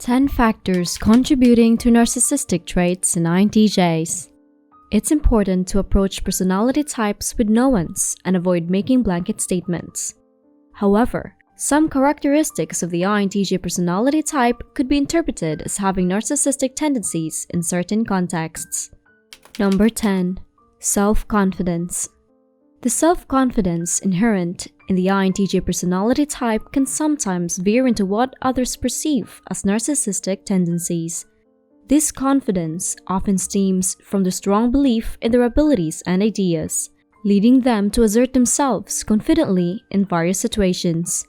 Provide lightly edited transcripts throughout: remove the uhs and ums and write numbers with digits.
10 factors contributing to narcissistic traits in INTJs. It's important to approach personality types with nuance and avoid making blanket statements. However, some characteristics of the INTJ personality type could be interpreted as having narcissistic tendencies in certain contexts. Number 10. Self-confidence. The self-confidence inherent in the INTJ personality type can sometimes veer into what others perceive as narcissistic tendencies. This confidence often stems from the strong belief in their abilities and ideas, leading them to assert themselves confidently in various situations.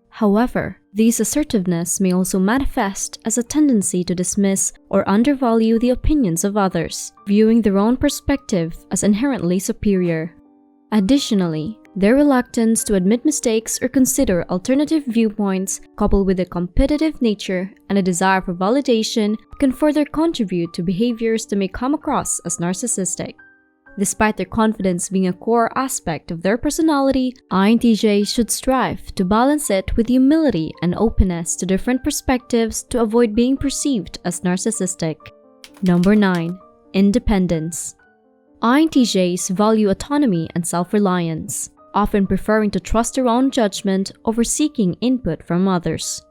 However, this assertiveness may also manifest as a tendency to dismiss or undervalue the opinions of others, viewing their own perspective as inherently superior. Additionally, their reluctance to admit mistakes or consider alternative viewpoints, coupled with a competitive nature and a desire for validation, can further contribute to behaviors that may come across as narcissistic. Despite their confidence being a core aspect of their personality, INTJs should strive to balance it with humility and openness to different perspectives to avoid being perceived as narcissistic. Number 9. Independence. INTJs value autonomy and self-reliance, often preferring to trust their own judgment over seeking input from others.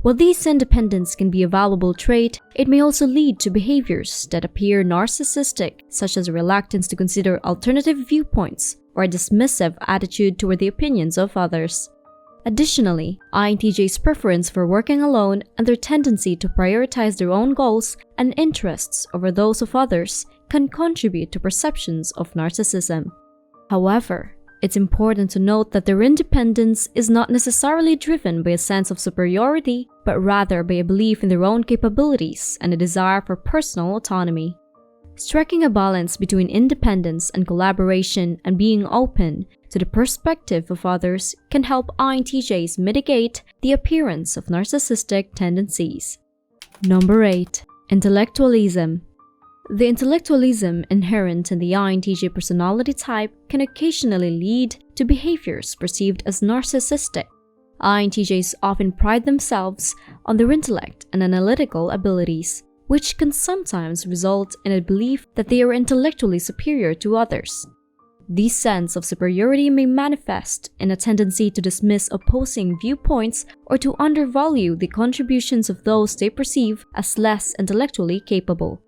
While this independence can be a valuable trait, it may also lead to behaviors that appear narcissistic, such as a reluctance to consider alternative viewpoints or a dismissive attitude toward the opinions of others. Additionally, INTJs' preference for working alone and their tendency to prioritize their own goals and interests over those of others can contribute to perceptions of narcissism. However, it's important to note that their independence is not necessarily driven by a sense of superiority, but rather by a belief in their own capabilities and a desire for personal autonomy. Striking a balance between independence and collaboration and being open to the perspective of others can help INTJs mitigate the appearance of narcissistic tendencies. Number 8. Intellectualism. The intellectualism inherent in the INTJ personality type can occasionally lead to behaviors perceived as narcissistic. INTJs often pride themselves on their intellect and analytical abilities, which can sometimes result in a belief that they are intellectually superior to others. This sense of superiority may manifest in a tendency to dismiss opposing viewpoints or to undervalue the contributions of those they perceive as less intellectually capable.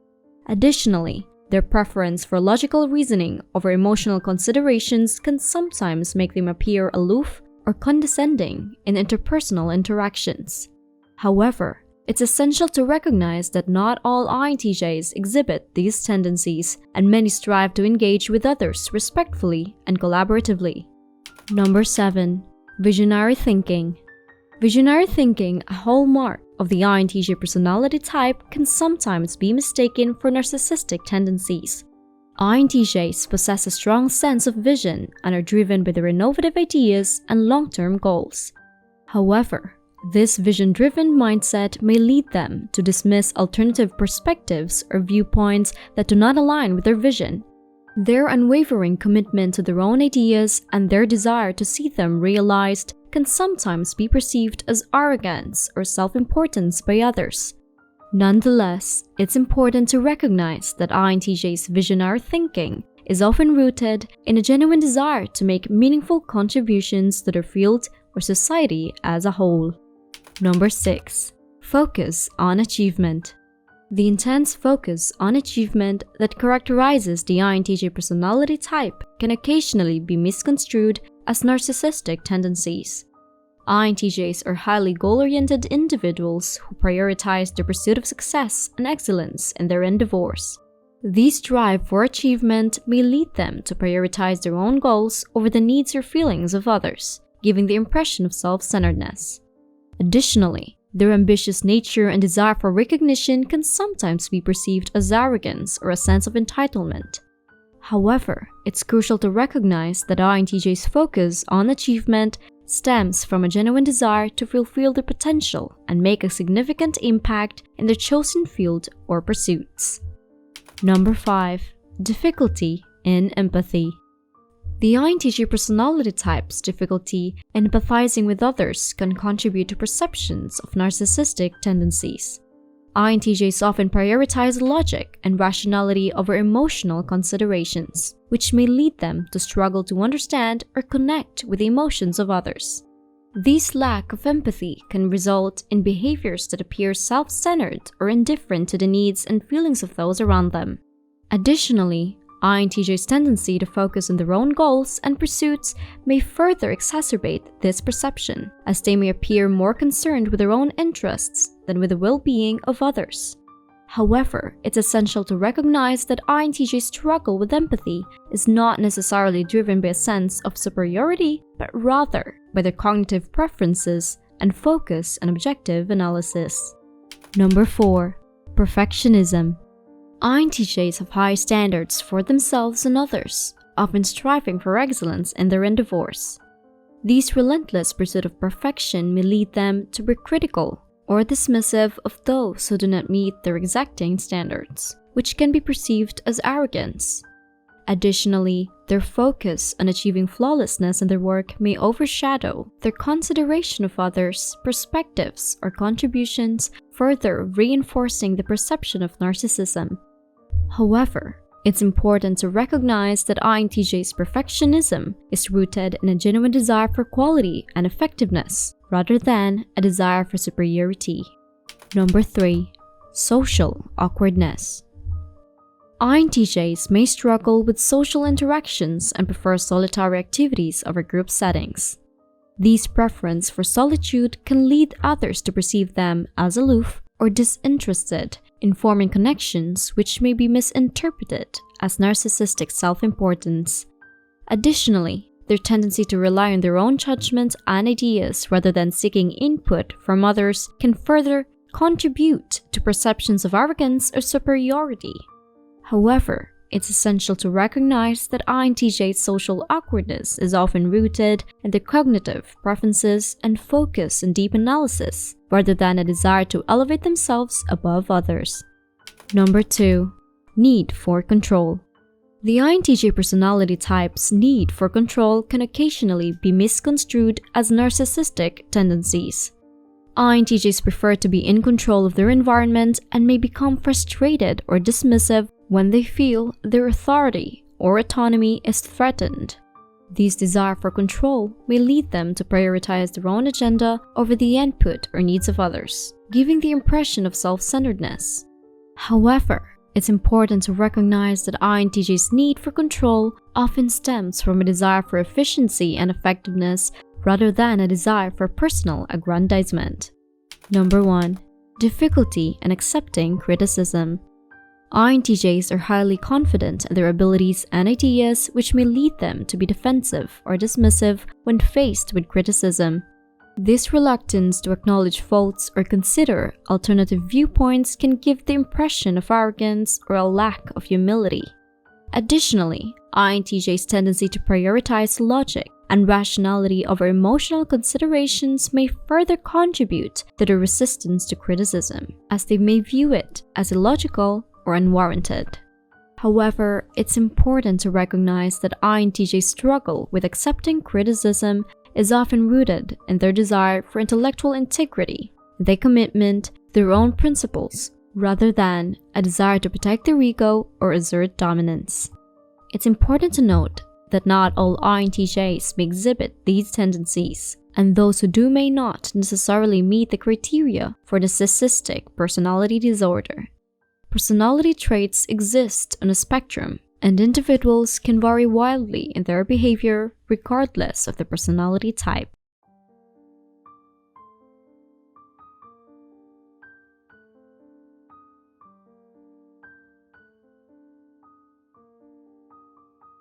Additionally, their preference for logical reasoning over emotional considerations can sometimes make them appear aloof or condescending in interpersonal interactions. However, it's essential to recognize that not all INTJs exhibit these tendencies, and many strive to engage with others respectfully and collaboratively. Number 7. Visionary thinking. Visionary thinking, a hallmark of the INTJ personality type, can sometimes be mistaken for narcissistic tendencies. INTJs possess a strong sense of vision and are driven by their innovative ideas and long-term goals. However, this vision-driven mindset may lead them to dismiss alternative perspectives or viewpoints that do not align with their vision. Their unwavering commitment to their own ideas and their desire to see them realized can sometimes be perceived as arrogance or self-importance by others. Nonetheless, it's important to recognize that INTJ's visionary thinking is often rooted in a genuine desire to make meaningful contributions to their field or society as a whole. Number 6. Focus on achievement. The intense focus on achievement that characterizes the INTJ personality type can occasionally be misconstrued as narcissistic tendencies. INTJs are highly goal-oriented individuals who prioritize the pursuit of success and excellence in their endeavors. This drive for achievement may lead them to prioritize their own goals over the needs or feelings of others, giving the impression of self-centeredness. Additionally, their ambitious nature and desire for recognition can sometimes be perceived as arrogance or a sense of entitlement. However, it's crucial to recognize that INTJ's focus on achievement stems from a genuine desire to fulfill their potential and make a significant impact in their chosen field or pursuits. Number 5. Difficulty in empathy. The INTJ personality type's difficulty in empathizing with others can contribute to perceptions of narcissistic tendencies. INTJs often prioritize logic and rationality over emotional considerations, which may lead them to struggle to understand or connect with the emotions of others. This lack of empathy can result in behaviors that appear self-centered or indifferent to the needs and feelings of those around them. Additionally, INTJs' tendency to focus on their own goals and pursuits may further exacerbate this perception, as they may appear more concerned with their own interests than with the well-being of others. However, it's essential to recognize that INTJs' struggle with empathy is not necessarily driven by a sense of superiority, but rather by their cognitive preferences and focus on objective analysis. Number 4. Perfectionism. INTJs have high standards for themselves and others, often striving for excellence in their endeavors. This relentless pursuit of perfection may lead them to be critical or dismissive of those who do not meet their exacting standards, which can be perceived as arrogance. Additionally, their focus on achieving flawlessness in their work may overshadow their consideration of others' perspectives or contributions, further reinforcing the perception of narcissism. However, it's important to recognize that INTJ's perfectionism is rooted in a genuine desire for quality and effectiveness, rather than a desire for superiority. Number 3. Social awkwardness. INTJs may struggle with social interactions and prefer solitary activities over group settings. This preference for solitude can lead others to perceive them as aloof or disinterested in forming connections, which may be misinterpreted as narcissistic self-importance. Additionally, their tendency to rely on their own judgment and ideas rather than seeking input from others can further contribute to perceptions of arrogance or superiority. However, it's essential to recognize that INTJ's social awkwardness is often rooted in their cognitive preferences and focus on deep analysis, rather than a desire to elevate themselves above others. Number 2. Need for control. The INTJ personality type's need for control can occasionally be misconstrued as narcissistic tendencies. INTJs prefer to be in control of their environment and may become frustrated or dismissive when they feel their authority or autonomy is threatened. This desire for control may lead them to prioritize their own agenda over the input or needs of others, giving the impression of self-centeredness. However, it's important to recognize that INTJ's need for control often stems from a desire for efficiency and effectiveness rather than a desire for personal aggrandizement. Number 1. Difficulty in accepting criticism. INTJs are highly confident in their abilities and ideas, which may lead them to be defensive or dismissive when faced with criticism. This reluctance to acknowledge faults or consider alternative viewpoints can give the impression of arrogance or a lack of humility. Additionally, INTJ's tendency to prioritize logic and rationality over emotional considerations may further contribute to their resistance to criticism, as they may view it as illogical or unwarranted. However, it's important to recognize that INTJ's struggle with accepting criticism is often rooted in their desire for intellectual integrity, their commitment to their own principles, rather than a desire to protect their ego or assert dominance. It's important to note that not all INTJs may exhibit these tendencies, and those who do may not necessarily meet the criteria for narcissistic personality disorder. Personality traits exist on a spectrum, and individuals can vary wildly in their behavior regardless of the personality type.